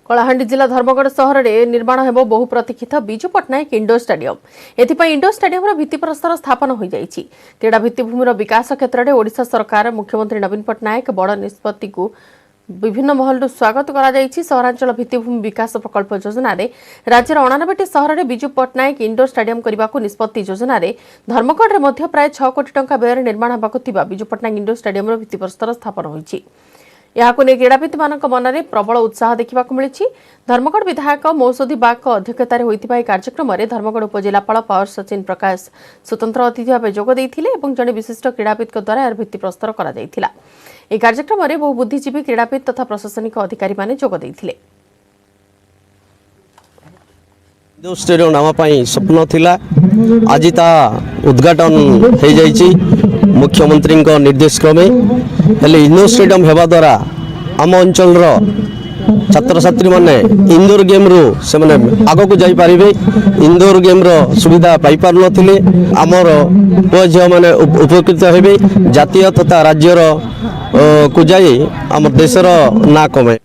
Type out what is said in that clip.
कलाहांडी जिला धर्मगढ़ सहर में निर्माण हेबो बहु प्रतीक्षित बिजू पट्टनायक इंडोर स्टेडियम। एथिपाई इंडोर स्टेडियम भित्तिप्रस्तर स्थापन हो जाइछि। क्रीड़ा भित्तिभूमिर विकास क्षेत्र में ओडिशा सरकार मुख्यमंत्री नवीन पट्टनायक बड़ निष्पत्ति को विभिन्न महलू स्वागत करा जाइछि। सहरांचल भित्तिभूमि विकास प्रकल्प योजना रे राज्यर 89टी सहर में बिजू पट्टनायक इंडोर स्टेडियम करने को निष्पत्ति योजना रे धर्मगढ़ में मध्य प्राय 6 कोटी टंका व्यय निर्माण होबाकु थिबा बिजू पट्टनायक इंडोर स्टेडियम भित्तिप्रस्तर स्थापन होइछि। यहां ने क्रीड़ाविद मान मन में प्रबल उत्साह देखा मिली। धर्मगढ़ विधायक मौसुदी बाग अध्यक्षतार होता कार्यक्रम में धर्मगढ़ उपजिलापाल पावर सचिन प्रकाश स्वतंत्र अतिथि भाव जोगदेइथिले जड़े विशिष्ट क्रीड़ाविद द्वारा यार भित्तिप्रस्तर करा जायथिला। यह कार्यक्रम में बहु बुद्धिजीवी क्रीड़ाविद तथा प्रशासनिक अधिकारी माने जोगदेइथिले। स्टेडियम नामापाई स्वप्न थिला आज ता उद्घाटन हो जाइछि मुख्यमंत्री निर्देश क्रमे। हेले इंडोर स्टेडियम हेबा द्वारा आम अंचल छात्र छात्री माने इंडोर गेम रू से माने आगो को जाई पारिबे। इंडोर गेम रो सुविधा पाई पार नथिले आमर पुଅ झिଅ माने उपकृत हेबे। जातीय तथा राज्यर को जाई आम देशर ना कमे।